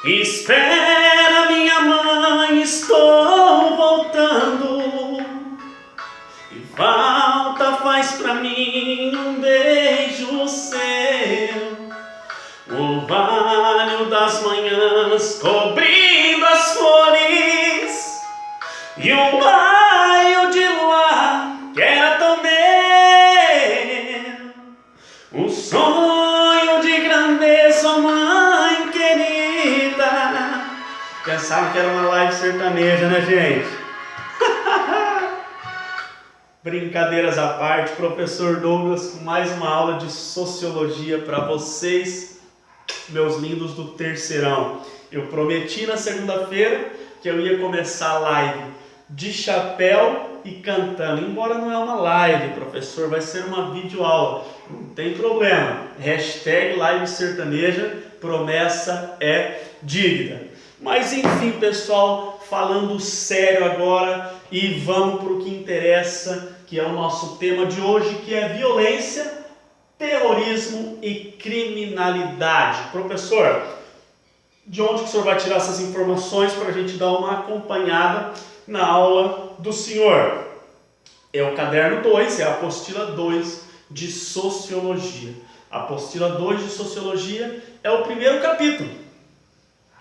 Espera, minha mãe, estou voltando. E volta, faz pra mim um beijo seu. O orvalho das manhãs cobrindo as flores e um raio de luar que era tão meu. Um sonho de grandeza, mãe querida. Pensaram que era uma live sertaneja, né, gente? Brincadeiras à parte, professor Douglas com mais uma aula de sociologia para vocês, meus lindos do terceirão. Eu prometi na segunda-feira que eu ia começar a live de chapéu e cantando. Embora não é uma live, professor, vai ser uma videoaula. Não tem problema. Hashtag live sertaneja, promessa é dívida. Mas enfim, pessoal, falando sério agora e vamos para o que interessa, que é o nosso tema de hoje, que é violência, terrorismo e criminalidade. Professor, de onde que o senhor vai tirar essas informações para a gente dar uma acompanhada na aula do senhor? É o caderno 2, é a apostila 2 de Sociologia. A apostila 2 de Sociologia é o primeiro capítulo.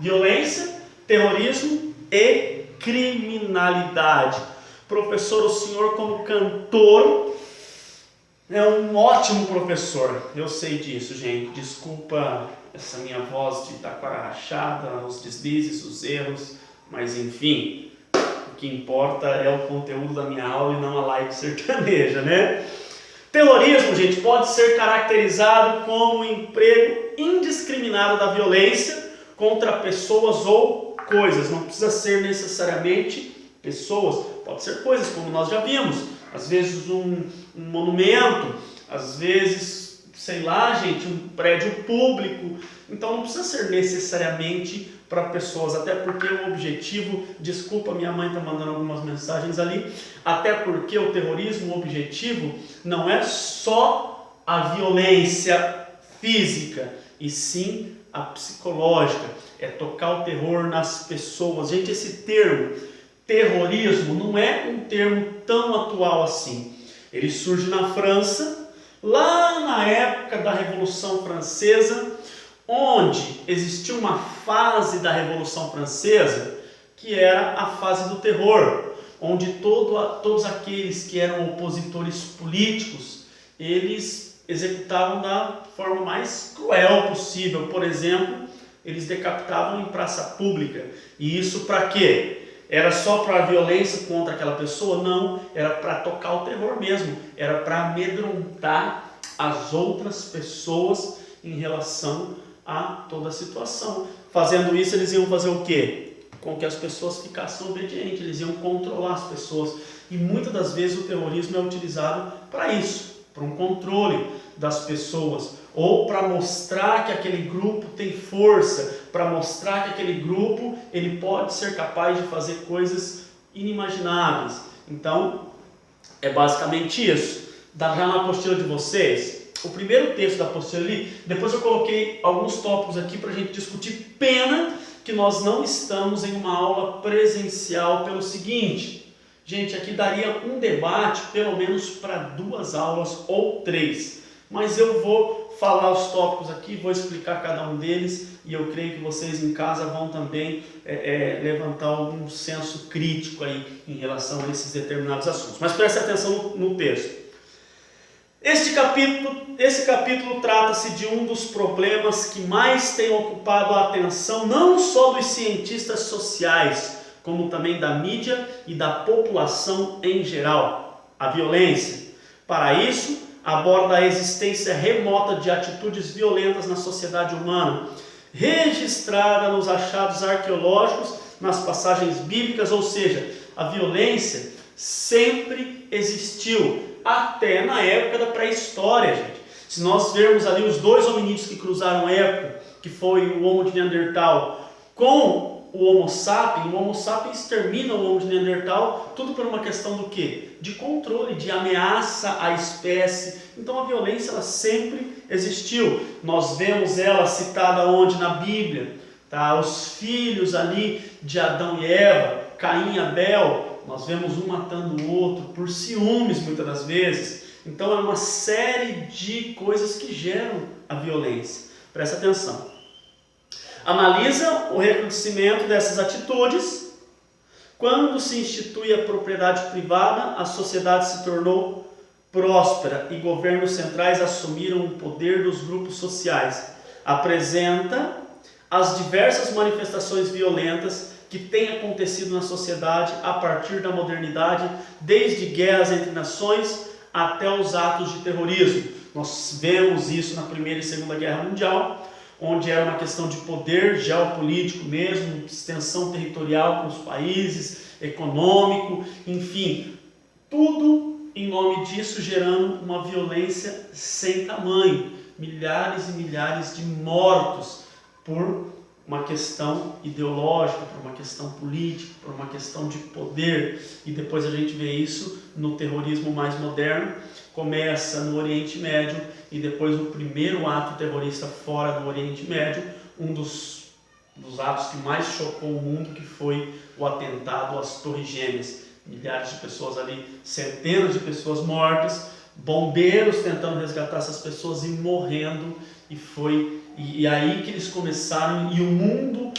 Violência, terrorismo e criminalidade. Professor, o senhor como cantor é um ótimo professor. Eu sei disso, gente. Desculpa essa minha voz de taquara rachada, os deslizes, os erros, mas enfim, o que importa é o conteúdo da minha aula e não a live sertaneja, né? Terrorismo, gente, pode ser caracterizado como um emprego indiscriminado da violência contra pessoas ou coisas. Não precisa ser necessariamente pessoas, pode ser coisas, como nós já vimos. Às vezes um monumento, às vezes, sei lá, gente, um prédio público. Então não precisa ser necessariamente para pessoas, até porque o objetivo, desculpa, minha mãe está mandando algumas mensagens ali, até porque o terrorismo, o objetivo não é só a violência física, e sim a psicológica, é tocar o terror nas pessoas. Gente, esse termo, terrorismo, não é um termo tão atual assim. Ele surge na França, lá na época da Revolução Francesa, onde existiu uma fase da Revolução Francesa que era a fase do terror, onde todos aqueles que eram opositores políticos, eles executavam da forma mais cruel possível. Por exemplo, eles decapitavam em praça pública. E isso para quê? Era só para a violência contra aquela pessoa? Não, era para tocar o terror mesmo, era para amedrontar as outras pessoas em relação a toda a situação. Fazendo isso, eles iam fazer o quê? Com que as pessoas ficassem obedientes, eles iam controlar as pessoas. E muitas das vezes o terrorismo é utilizado para isso, para um controle das pessoas, ou para mostrar que aquele grupo tem força, para mostrar que aquele grupo ele pode ser capaz de fazer coisas inimagináveis. Então, é basicamente isso. Já na apostila de vocês, o primeiro texto da apostila ali, depois eu coloquei alguns tópicos aqui para a gente discutir. Pena que nós não estamos em uma aula presencial pelo seguinte, gente, aqui daria um debate pelo menos para 2 aulas ou 3, mas eu vou falar os tópicos aqui, vou explicar cada um deles e eu creio que vocês em casa vão também levantar algum senso crítico aí em relação a esses determinados assuntos. Mas preste atenção no texto. Esse capítulo trata-se de um dos problemas que mais tem ocupado a atenção não só dos cientistas sociais, como também da mídia e da população em geral, a violência. Para isso, aborda a existência remota de atitudes violentas na sociedade humana, registrada nos achados arqueológicos, nas passagens bíblicas, ou seja, a violência sempre existiu, até na época da pré-história, gente. Se nós vermos ali os 2 hominídeos que cruzaram a época, que foi o Homo de Neandertal com o Homo sapiens termina o Homo de Neandertal, tudo por uma questão do quê? De controle, de ameaça à espécie. Então a violência ela sempre existiu. Nós vemos ela citada onde? Na Bíblia. tá? Os filhos ali de Adão e Eva, Caim e Abel, nós vemos um matando o outro por ciúmes muitas das vezes. Então é uma série de coisas que geram a violência. Presta atenção. Analisa o recrudescimento dessas atitudes. Quando se institui a propriedade privada, a sociedade se tornou próspera e governos centrais assumiram o poder dos grupos sociais. Apresenta as diversas manifestações violentas que têm acontecido na sociedade a partir da modernidade, desde guerras entre nações até os atos de terrorismo. Nós vemos isso na Primeira e Segunda Guerra Mundial, onde era uma questão de poder geopolítico mesmo, extensão territorial com os países, econômico, enfim, tudo em nome disso gerando uma violência sem tamanho, milhares e milhares de mortos por uma questão ideológica, por uma questão política, por uma questão de poder. E depois a gente vê isso no terrorismo mais moderno, começa no Oriente Médio e depois o primeiro ato terrorista fora do Oriente Médio, um dos atos que mais chocou o mundo, que foi o atentado às Torres Gêmeas. Milhares de pessoas ali, centenas de pessoas mortas, bombeiros tentando resgatar essas pessoas e morrendo, e aí que eles começaram, e o mundo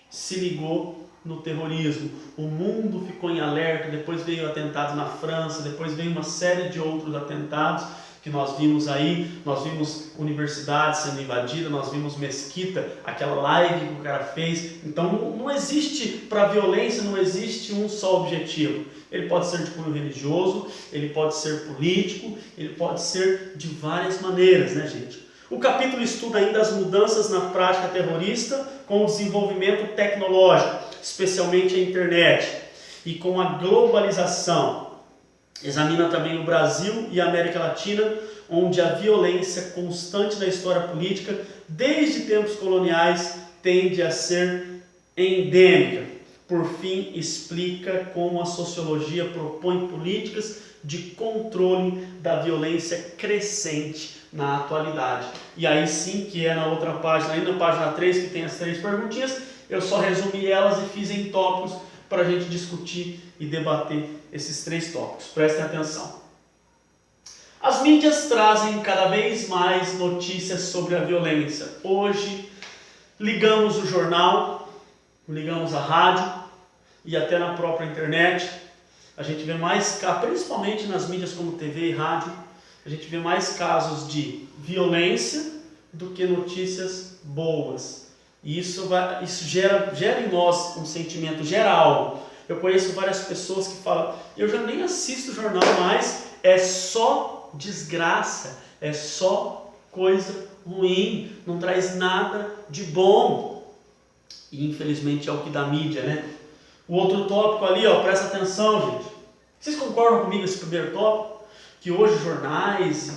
se ligou no terrorismo, o mundo ficou em alerta. Depois veio atentados na França, depois veio uma série de outros atentados que nós vimos aí, nós vimos universidades sendo invadidas, nós vimos mesquita, aquela live que o cara fez. Então não existe, para a violência não existe um só objetivo. Ele pode ser de cunho religioso, ele pode ser político, ele pode ser de várias maneiras, né, gente? O capítulo estuda ainda as mudanças na prática terrorista com o desenvolvimento tecnológico, especialmente a internet, e com a globalização. Examina também o Brasil e a América Latina, onde a violência constante na história política, desde tempos coloniais, tende a ser endêmica. Por fim, explica como a sociologia propõe políticas de controle da violência crescente na atualidade. E aí sim, que é na outra página, aí na página 3, que tem as 3 perguntinhas, eu só resumi elas e fiz em tópicos para a gente discutir e debater esses 3 tópicos. Prestem atenção. As mídias trazem cada vez mais notícias sobre a violência. Hoje, ligamos o jornal, ligamos a rádio e até na própria internet, a gente vê mais, principalmente nas mídias como TV e rádio, a gente vê mais casos de violência do que notícias boas. E isso gera em nós um sentimento geral. Eu conheço várias pessoas que falam, eu já nem assisto jornal mais, é só desgraça, é só coisa ruim, não traz nada de bom. E infelizmente é o que dá mídia, né? O outro tópico ali, ó, presta atenção, gente. Vocês concordam comigo nesse primeiro tópico? Que hoje jornais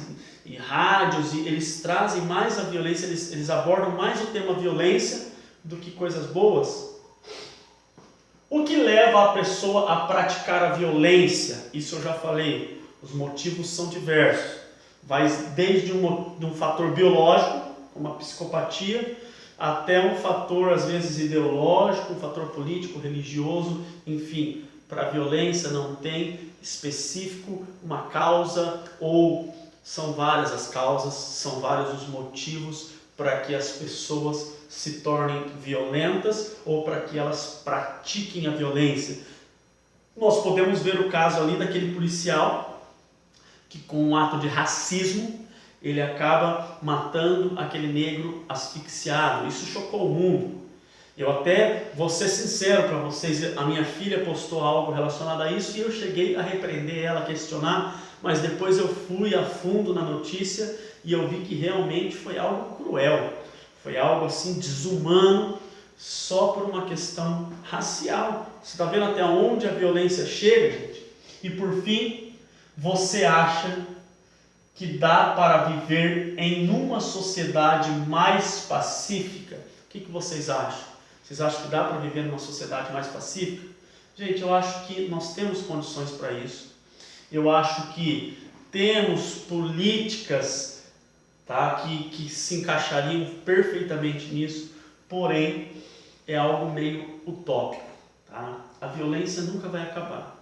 e rádios, eles trazem mais a violência, eles abordam mais o tema violência do que coisas boas? O que leva a pessoa a praticar a violência? Isso eu já falei, os motivos são diversos. Vai desde um fator biológico, uma psicopatia, até um fator às vezes ideológico, um fator político, religioso, enfim. Para a violência não tem específico uma causa, ou são várias as causas, são vários os motivos para que as pessoas se tornem violentas ou para que elas pratiquem a violência. Nós podemos ver o caso ali daquele policial que, com um ato de racismo, ele acaba matando aquele negro asfixiado. Isso chocou o mundo. Eu até vou ser sincero para vocês, a minha filha postou algo relacionado a isso e eu cheguei a repreender ela, a questionar, mas depois eu fui a fundo na notícia e eu vi que realmente foi algo cruel, foi algo assim desumano, só por uma questão racial. Você está vendo até onde a violência chega, gente? E por fim, você acha que dá para viver em uma sociedade mais pacífica? O que vocês acham? Vocês acham que dá para viver numa sociedade mais pacífica? Gente, eu acho que nós temos condições para isso. Eu acho que temos políticas, tá, que se encaixariam perfeitamente nisso. Porém, é algo meio utópico, tá? A violência nunca vai acabar.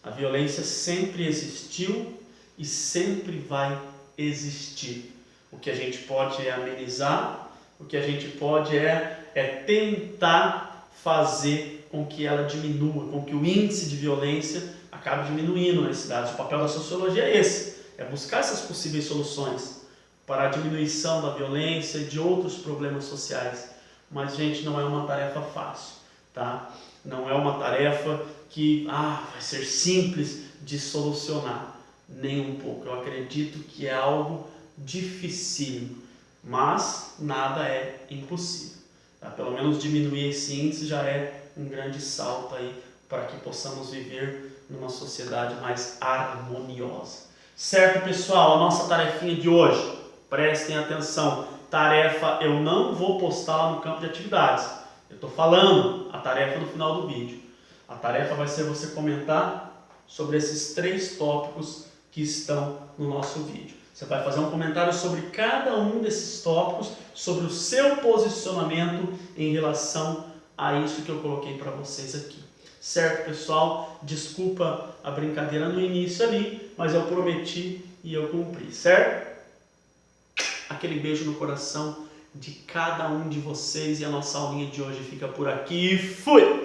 A violência sempre existiu e sempre vai existir. O que a gente pode é amenizar, o que a gente pode é tentar fazer com que ela diminua, com que o índice de violência acabe diminuindo nas cidades. O papel da sociologia é esse, é buscar essas possíveis soluções para a diminuição da violência e de outros problemas sociais. Mas, gente, não é uma tarefa fácil, tá? Não é uma tarefa que vai ser simples de solucionar, nem um pouco. Eu acredito que é algo dificílimo, mas nada é impossível. Tá? Pelo menos diminuir esse índice já é um grande salto aí para que possamos viver numa sociedade mais harmoniosa. Certo, pessoal? A nossa tarefinha de hoje, prestem atenção, tarefa eu não vou postar lá no campo de atividades. Eu estou falando a tarefa no final do vídeo. A tarefa vai ser você comentar sobre esses 3 tópicos que estão no nosso vídeo. Você vai fazer um comentário sobre cada um desses tópicos, sobre o seu posicionamento em relação a isso que eu coloquei para vocês aqui. Certo, pessoal? Desculpa a brincadeira no início ali, mas eu prometi e eu cumpri, certo? Aquele beijo no coração de cada um de vocês e a nossa aulinha de hoje fica por aqui. Fui!